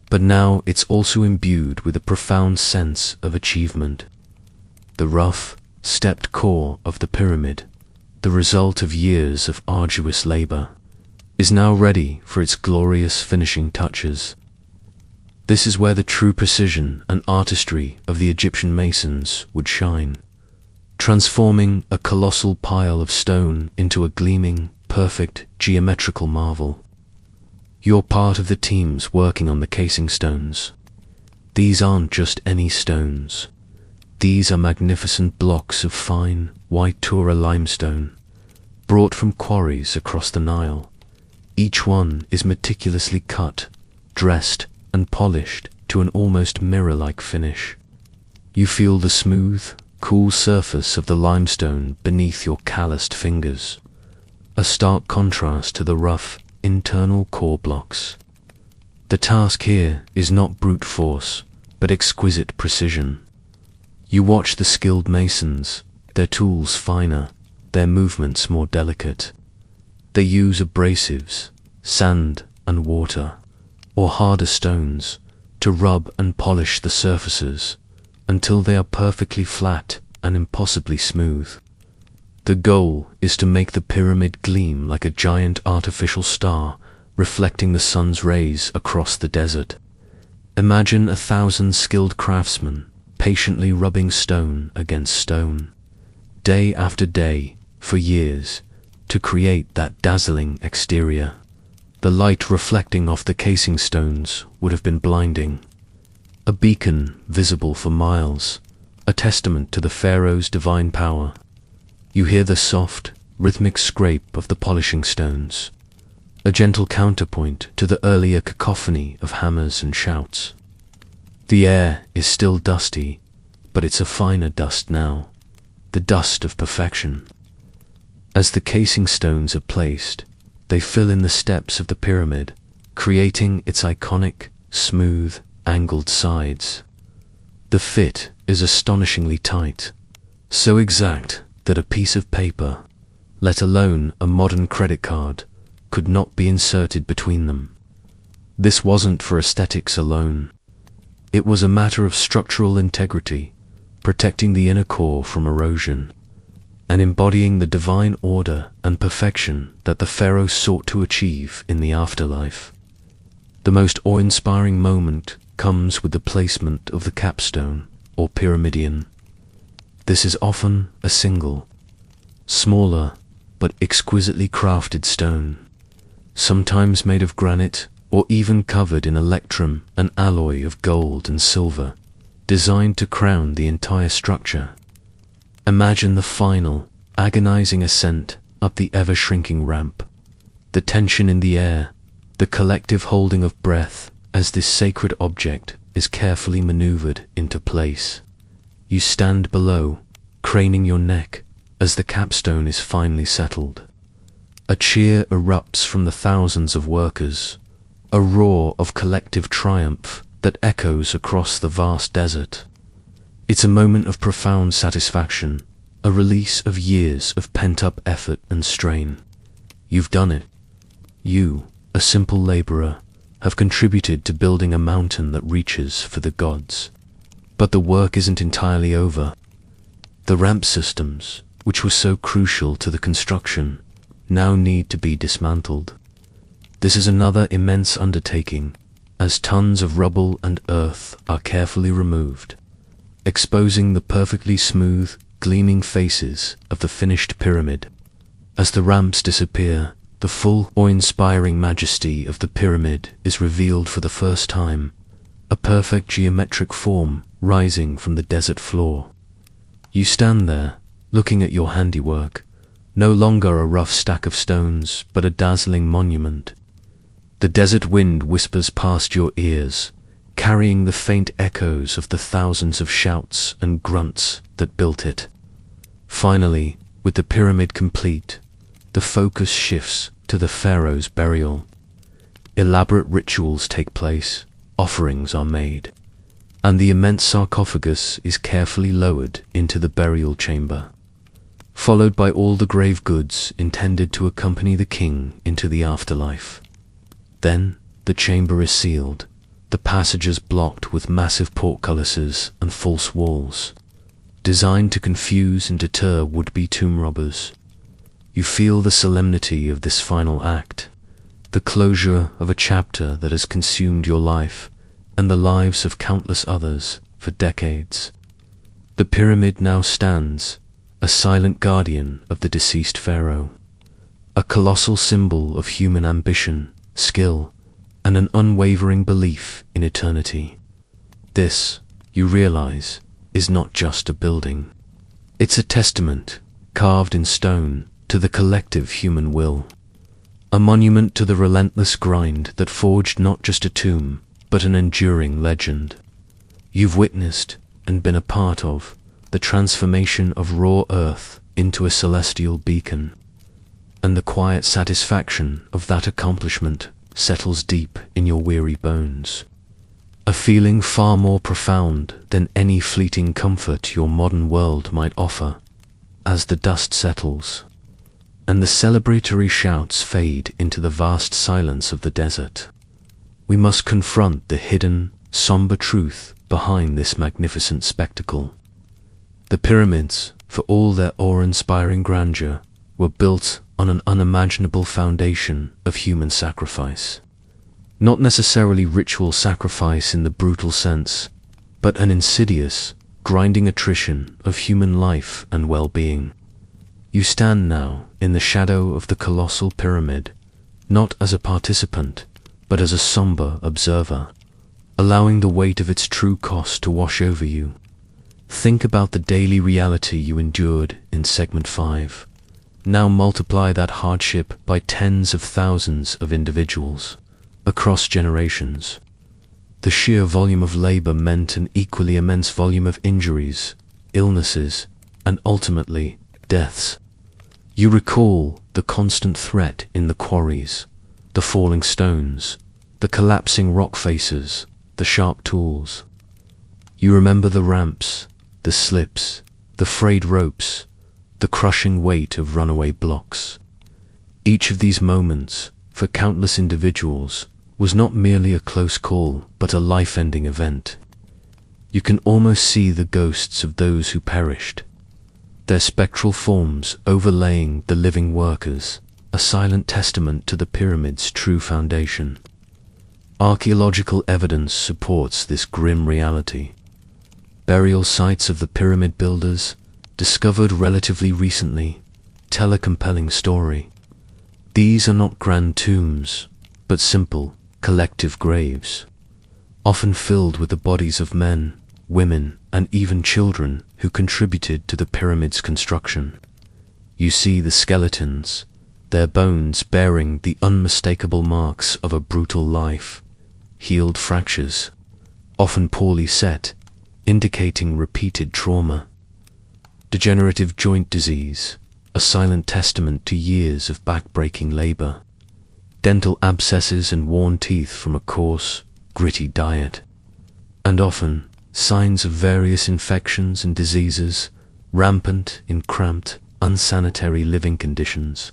But now it's also imbued with a profound sense of achievement. The rough, stepped core of the pyramid, the result of years of arduous labor, is now ready for its glorious finishing touches. This is where the true precision and artistry of the Egyptian masons would shine, transforming a colossal pile of stone into a gleaming, perfect geometrical marvel. You're part of the teams working on the casing stones. These aren't just any stones. These are magnificent blocks of fine, white Tura limestone, brought from quarries across the Nile. Each one is meticulously cut, dressed, and polished to an almost mirror-like finish. You feel the smooth, cool surface of the limestone beneath your calloused fingers, a stark contrast to the rough, internal core blocks. The task here is not brute force, but exquisite precision. You watch the skilled masons, their tools finer, their movements more delicate. They use abrasives, sand and water, or harder stones, to rub and polish the surfaces until they are perfectly flat and impossibly smooth. The goal is to make the pyramid gleam like a giant artificial star reflecting the sun's rays across the desert. Imagine 1,000 skilled craftsmen patiently rubbing stone against stone, day after day, for years, to create that dazzling exterior. The light reflecting off the casing stones would have been blinding, a beacon visible for miles, a testament to the pharaoh's divine power. You hear the soft, rhythmic scrape of the polishing stones, a gentle counterpoint to the earlier cacophony of hammers and shouts. The air is still dusty, but it's a finer dust now, the dust of perfection. As the casing stones are placed, they fill in the steps of the pyramid, creating its iconic, smooth, angled sides. The fit is astonishingly tight, so exact that a piece of paper, let alone a modern credit card, could not be inserted between them. This wasn't for aesthetics alone. It was a matter of structural integrity, protecting the inner core from erosion, and embodying the divine order and perfection that the pharaohs sought to achieve in the afterlife. The most awe-inspiring moment comes with the placement of the capstone, or pyramidion. This is often a single, smaller, but exquisitely crafted stone, sometimes made of granite or even covered in electrum, an alloy of gold and silver, designed to crown the entire structure. Imagine the final, agonizing ascent up the ever-shrinking ramp, the tension in the air, the collective holding of breath as this sacred object is carefully maneuvered into place. You stand below, craning your neck as the capstone is finally settled. A cheer erupts from the thousands of workers, a roar of collective triumph that echoes across the vast desert. It's a moment of profound satisfaction, a release of years of pent-up effort and strain. You've done it. You, a simple laborer, have contributed to building a mountain that reaches for the gods. But the work isn't entirely over. The ramp systems, which were so crucial to the construction, now need to be dismantled. This is another immense undertaking, as tons of rubble and earth are carefully removed, exposing the perfectly smooth, gleaming faces of the finished pyramid. As the ramps disappear, the full, awe-inspiring majesty of the pyramid is revealed for the first time, a perfect geometric form rising from the desert floor. You stand there, looking at your handiwork, no longer a rough stack of stones, but a dazzling monument. The desert wind whispers past your ears, carrying the faint echoes of the thousands of shouts and grunts that built it. Finally, with the pyramid complete, the focus shifts to the pharaoh's burial. Elaborate rituals take place, offerings are made, and the immense sarcophagus is carefully lowered into the burial chamber, followed by all the grave goods intended to accompany the king into the afterlife. Then the chamber is sealed, the passages blocked with massive portcullises and false walls, designed to confuse and deter would-be tomb robbers. You feel the solemnity of this final act, the closure of a chapter that has consumed your life and the lives of countless others for decades. The pyramid now stands, a silent guardian of the deceased pharaoh, a colossal symbol of human ambition, skill, and an unwavering belief in eternity. This, you realize, is not just a building. It's a testament, carved in stone, to the collective human will. A monument to the relentless grind that forged not just a tomb, but an enduring legend. You've witnessed, and been a part of, the transformation of raw earth into a celestial beacon. And the quiet satisfaction of that accomplishment settles deep in your weary bones. A feeling far more profound than any fleeting comfort your modern world might offer. As the dust settles, and the celebratory shouts fade into the vast silence of the desert, we must confront the hidden, somber truth behind this magnificent spectacle. The pyramids, for all their awe-inspiring grandeur, were built on an unimaginable foundation of human sacrifice. Not necessarily ritual sacrifice in the brutal sense, but an insidious, grinding attrition of human life and well-being. You stand now in the shadow of the colossal pyramid, not as a participant, but as a somber observer, allowing the weight of its true cost to wash over you. Think about the daily reality you endured in segment 5. Now multiply that hardship by tens of thousands of individuals, across generations. The sheer volume of labor meant an equally immense volume of injuries, illnesses, and ultimately, deaths. You recall the constant threat in the quarries, the falling stones, the collapsing rock faces, the sharp tools. You remember the ramps, the slips, the frayed ropes, the crushing weight of runaway blocks. Each of these moments, for countless individuals, was not merely a close call, but a life-ending event. You can almost see the ghosts of those who perished, their spectral forms overlaying the living workers, a silent testament to the pyramid's true foundation. Archaeological evidence supports this grim reality. Burial sites of the pyramid builders, discovered relatively recently, tell a compelling story. These are not grand tombs, but simple, collective graves, often filled with the bodies of men, women, and even children who contributed to the pyramid's construction. You see the skeletons, their bones bearing the unmistakable marks of a brutal life, healed fractures, often poorly set, indicating repeated trauma. Degenerative joint disease, a silent testament to years of back-breaking labor. Dental abscesses and worn teeth from a coarse, gritty diet. And often, signs of various infections and diseases, rampant in cramped, unsanitary living conditions.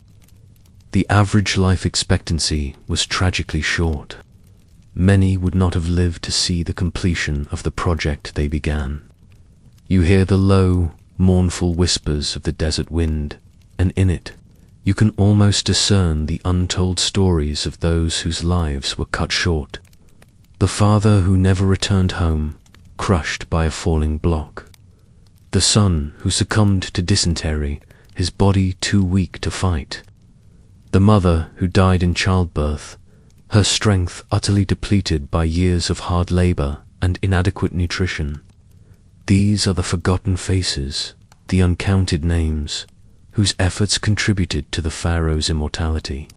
The average life expectancy was tragically short. Many would not have lived to see the completion of the project they began. You hear the low, mournful whispers of the desert wind, and in it, you can almost discern the untold stories of those whose lives were cut short. The father who never returned home, crushed by a falling block. The son who succumbed to dysentery, his body too weak to fight. The mother who died in childbirth, her strength utterly depleted by years of hard labor and inadequate nutrition. These are the forgotten faces, the uncounted names, whose efforts contributed to the pharaoh's immortality.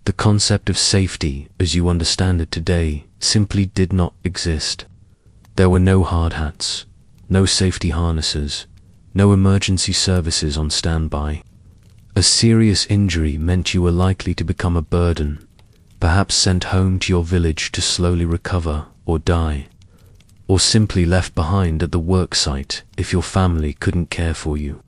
The concept of safety, as you understand it today, simply did not exist. There were no hard hats, no safety harnesses, no emergency services on standby. A serious injury meant you were likely to become a burden, perhaps sent home to your village to slowly recover or die, or simply left behind at the work site if your family couldn't care for you.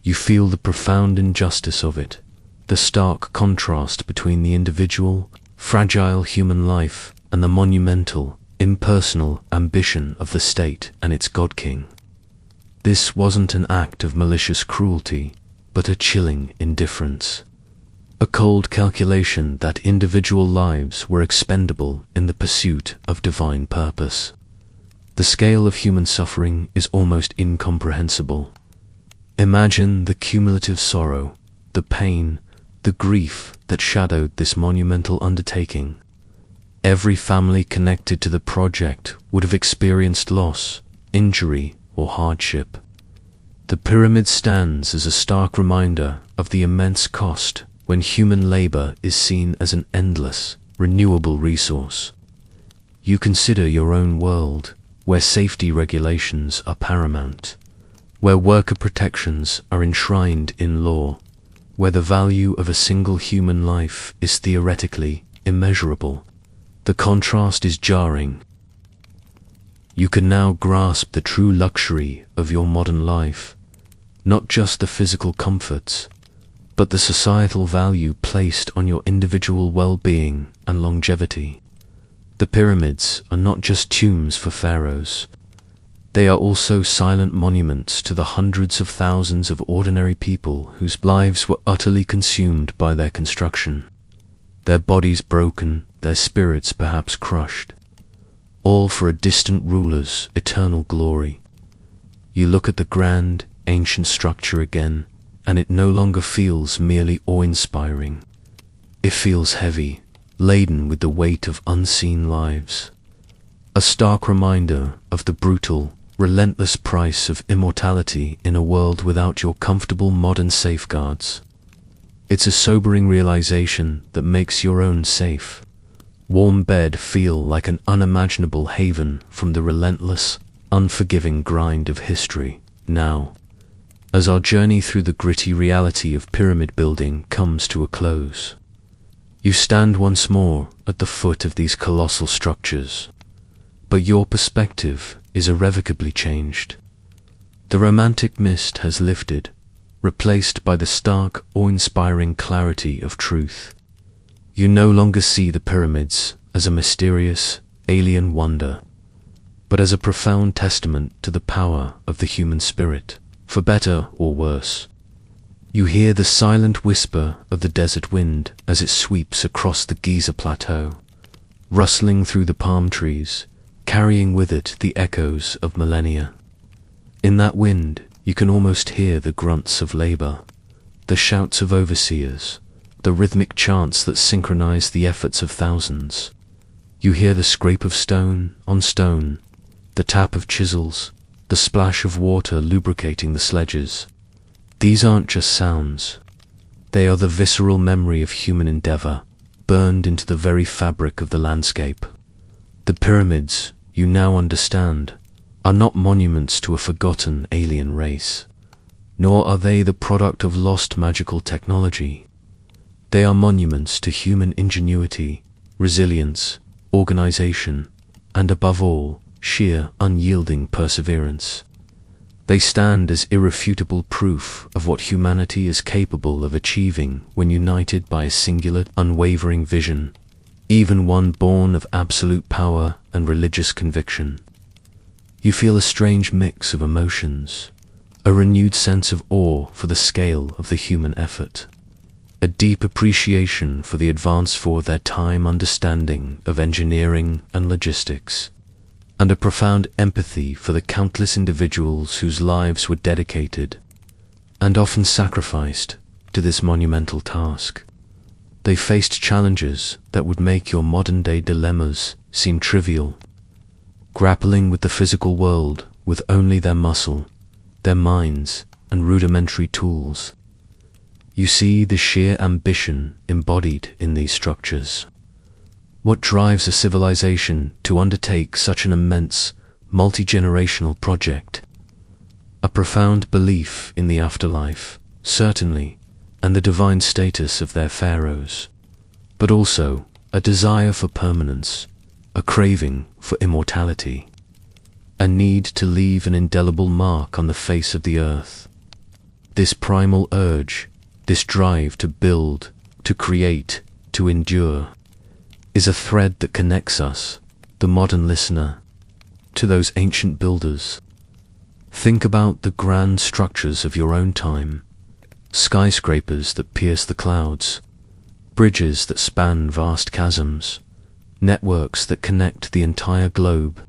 You feel the profound injustice of it, the stark contrast between the individual, fragile human life and the monumental, impersonal ambition of the state and its god-king. This wasn't an act of malicious cruelty, but a chilling indifference. A cold calculation that individual lives were expendable in the pursuit of divine purpose. The scale of human suffering is almost incomprehensible. Imagine the cumulative sorrow, the pain, the grief that shadowed this monumental undertaking. Every family connected to the project would have experienced loss, injury, or hardship. The pyramid stands as a stark reminder of the immense cost when human labor is seen as an endless, renewable resource. You consider your own world, where safety regulations are paramount, where worker protections are enshrined in law, where the value of a single human life is theoretically immeasurable. The contrast is jarring. You can now grasp the true luxury of your modern life, not just the physical comforts, but the societal value placed on your individual well-being and longevity. The pyramids are not just tombs for pharaohs. They are also silent monuments to the hundreds of thousands of ordinary people whose lives were utterly consumed by their construction. Their bodies broken, their spirits perhaps crushed, all for a distant ruler's eternal glory. You look at the grand, ancient structure again, and it no longer feels merely awe-inspiring. It feels heavy, laden with the weight of unseen lives. A stark reminder of the brutal, relentless price of immortality in a world without your comfortable modern safeguards. It's a sobering realization that makes your own safe, warm bed feel like an unimaginable haven from the relentless, unforgiving grind of history. Now, as our journey through the gritty reality of pyramid building comes to a close, you stand once more at the foot of these colossal structures, but your perspective is irrevocably changed. The romantic mist has lifted, replaced by the stark, awe-inspiring clarity of truth. You no longer see the pyramids as a mysterious, alien wonder, but as a profound testament to the power of the human spirit, for better or worse. You hear the silent whisper of the desert wind as it sweeps across the Giza plateau, rustling through the palm trees, carrying with it the echoes of millennia. In that wind, you can almost hear the grunts of labor, the shouts of overseers, the rhythmic chants that synchronize the efforts of thousands. You hear the scrape of stone on stone, the tap of chisels, the splash of water lubricating the sledges. These aren't just sounds. They are the visceral memory of human endeavor, burned into the very fabric of the landscape. The pyramids, you now understand, are not monuments to a forgotten alien race, nor are they the product of lost magical technology. They are monuments to human ingenuity, resilience, organization, and above all, sheer, unyielding perseverance. They stand as irrefutable proof of what humanity is capable of achieving when united by a singular, unwavering vision, even one born of absolute power and religious conviction. You feel a strange mix of emotions, a renewed sense of awe for the scale of the human effort, a deep appreciation for the advance for their time understanding of engineering and logistics, and a profound empathy for the countless individuals whose lives were dedicated, and often sacrificed, to this monumental task. They faced challenges that would make your modern-day dilemmas seem trivial, grappling with the physical world with only their muscle, their minds, and rudimentary tools. You see the sheer ambition embodied in these structures. What drives a civilization to undertake such an immense, multi-generational project? A profound belief in the afterlife, certainly, and the divine status of their pharaohs, but also a desire for permanence, a craving for immortality, a need to leave an indelible mark on the face of the earth. This primal urge, this drive to build, to create, to endure, is a thread that connects us, the modern listener, to those ancient builders. Think about the grand structures of your own time, skyscrapers that pierce the clouds, bridges that span vast chasms, networks that connect the entire globe.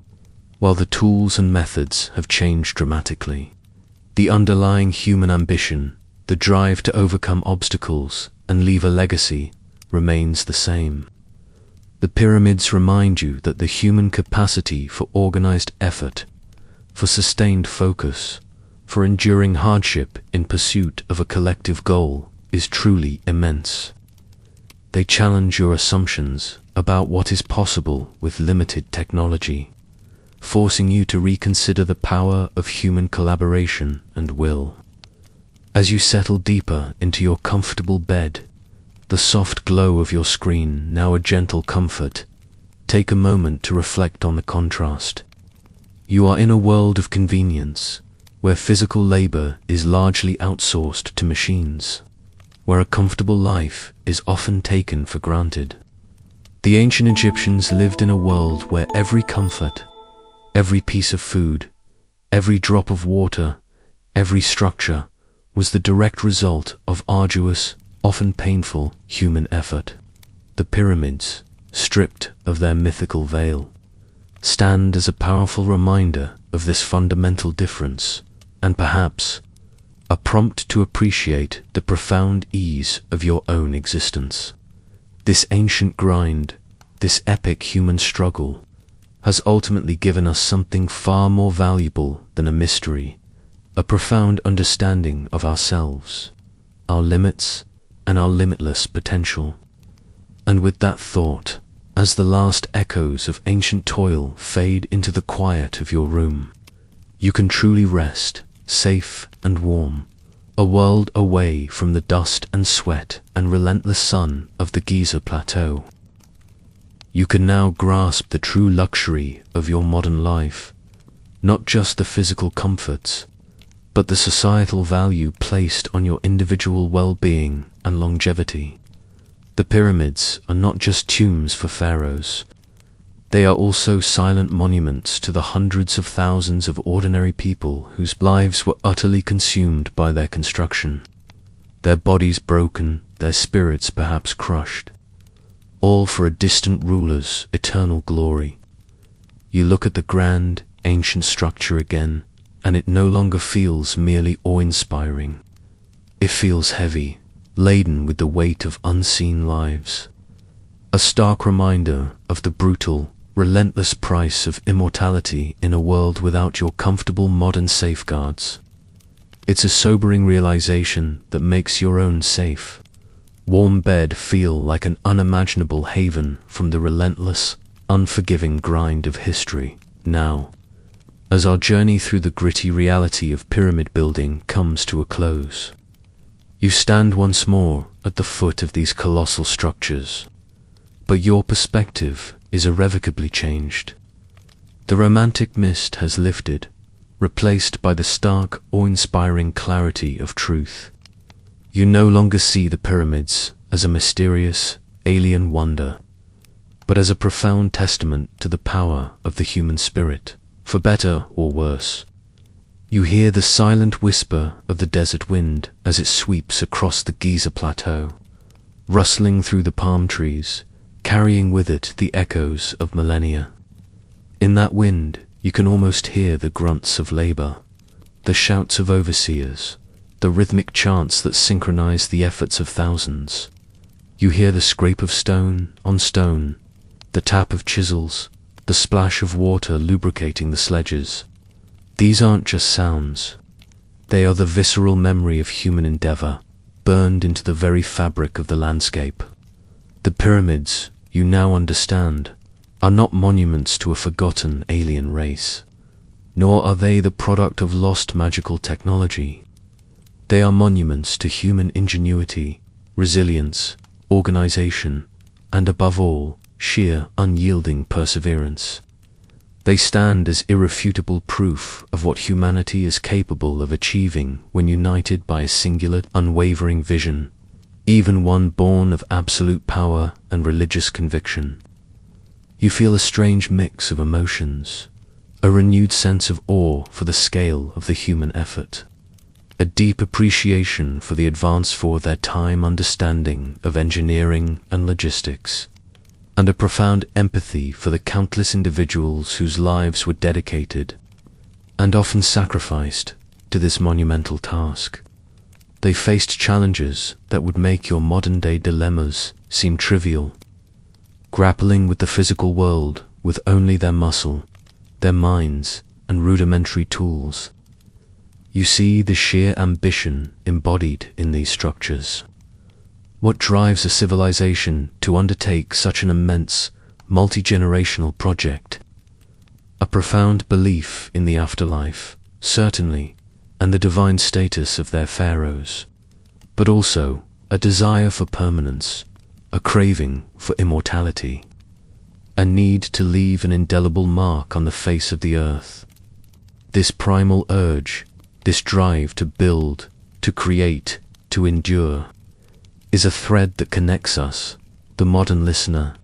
While the tools and methods have changed dramatically, the underlying human ambition, the drive to overcome obstacles and leave a legacy, remains the same. The pyramids remind you that the human capacity for organized effort, for sustained focus, for enduring hardship in pursuit of a collective goal is truly immense. They challenge your assumptions about what is possible with limited technology, forcing you to reconsider the power of human collaboration and will. As you settle deeper into your comfortable bed, the soft glow of your screen now a gentle comfort, take a moment to reflect on the contrast. You are in a world of convenience, where physical labor is largely outsourced to machines, where a comfortable life is often taken for granted. The ancient Egyptians lived in a world where every comfort, every piece of food, every drop of water, every structure was the direct result of arduous, often painful human effort. The pyramids, stripped of their mythical veil, stand as a powerful reminder of this fundamental difference, and perhaps a prompt to appreciate the profound ease of your own existence. This ancient grind, this epic human struggle, has ultimately given us something far more valuable than a mystery, a profound understanding of ourselves, our limits, and our limitless potential. And with that thought, as the last echoes of ancient toil fade into the quiet of your room, you can truly rest, safe and warm, a world away from the dust and sweat and relentless sun of the Giza Plateau. You can now grasp the true luxury of your modern life, not just the physical comforts, but the societal value placed on your individual well-being and longevity. The pyramids are not just tombs for pharaohs. They are also silent monuments to the hundreds of thousands of ordinary people whose lives were utterly consumed by their construction, their bodies broken, their spirits perhaps crushed, all for a distant ruler's eternal glory. You look at the grand, ancient structure again, and it no longer feels merely awe-inspiring. It feels heavy, laden with the weight of unseen lives. A stark reminder of the brutal, relentless price of immortality in a world without your comfortable modern safeguards. It's a sobering realization that makes your own safe, warm bed feel like an unimaginable haven from the relentless, unforgiving grind of history. Now, as our journey through the gritty reality of pyramid building comes to a close, you stand once more at the foot of these colossal structures, but your perspective is irrevocably changed. The romantic mist has lifted, replaced by the stark, awe-inspiring clarity of truth. You no longer see the pyramids as a mysterious, alien wonder, but as a profound testament to the power of the human spirit, for better or worse. You hear the silent whisper of the desert wind as it sweeps across the Giza Plateau, rustling through the palm trees, carrying with it the echoes of millennia. In that wind, you can almost hear the grunts of labor, the shouts of overseers, the rhythmic chants that synchronize the efforts of thousands. You hear the scrape of stone on stone, the tap of chisels, the splash of water lubricating the sledges. These aren't just sounds. They are the visceral memory of human endeavor, burned into the very fabric of the landscape. The pyramids, you now understand, are not monuments to a forgotten alien race, nor are they the product of lost magical technology. They are monuments to human ingenuity, resilience, organization, and above all, sheer, unyielding perseverance. They stand as irrefutable proof of what humanity is capable of achieving when united by a singular, unwavering vision, even one born of absolute power and religious conviction. You feel a strange mix of emotions, a renewed sense of awe for the scale of the human effort, a deep appreciation for the advance for their time understanding of engineering and logistics, and a profound empathy for the countless individuals whose lives were dedicated, and often sacrificed, to this monumental task. They faced challenges that would make your modern-day dilemmas seem trivial, grappling with the physical world with only their muscle, their minds, and rudimentary tools. You see the sheer ambition embodied in these structures. What drives a civilization to undertake such an immense, multi-generational project? A profound belief in the afterlife, certainly, and the divine status of their pharaohs, but also a desire for permanence, a craving for immortality, a need to leave an indelible mark on the face of the earth. This primal urge, this drive to build, to create, to endure, is a thread that connects us, the modern listener,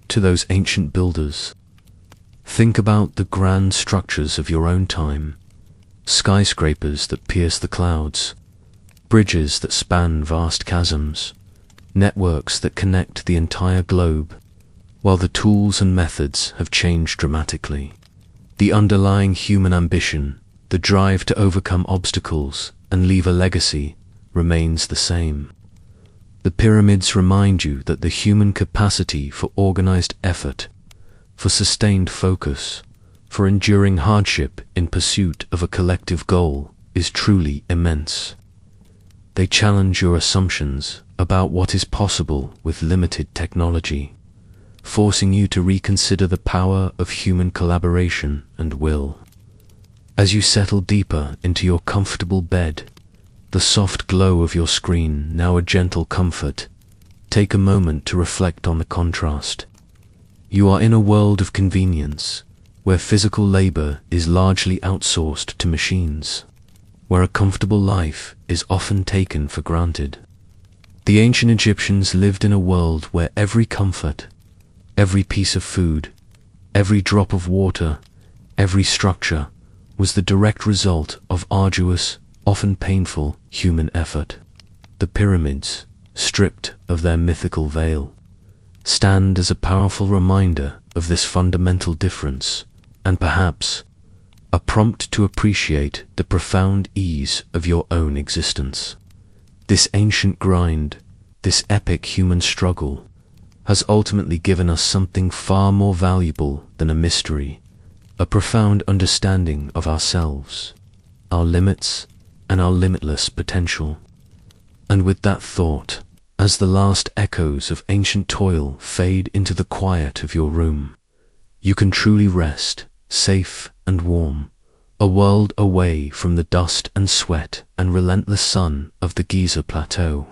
to those ancient builders. Think about the grand structures of your own time, skyscrapers that pierce the clouds, bridges that span vast chasms, networks that connect the entire globe. While the tools and methods have changed dramatically, the underlying human ambition, the drive to overcome obstacles and leave a legacy, remains the same. The pyramids remind you that the human capacity for organized effort, for sustained focus, for enduring hardship in pursuit of a collective goal is truly immense. They challenge your assumptions about what is possible with limited technology, forcing you to reconsider the power of human collaboration and will. As you settle deeper into your comfortable bed, the soft glow of your screen now a gentle comfort, take a moment to reflect on the contrast. You are in a world of convenience, where physical labor is largely outsourced to machines, where a comfortable life is often taken for granted. The ancient Egyptians lived in a world where every comfort, every piece of food, every drop of water, every structure was the direct result of arduous, often painful, human effort. The pyramids, stripped of their mythical veil, stand as a powerful reminder of this fundamental difference, and perhaps a prompt to appreciate the profound ease of your own existence. This ancient grind, this epic human struggle, has ultimately given us something far more valuable than a mystery, a profound understanding of ourselves, our limits, and our limitless potential. And with that thought, as the last echoes of ancient toil fade into the quiet of your room, you can truly rest, safe and warm, a world away from the dust and sweat and relentless sun of the Giza Plateau.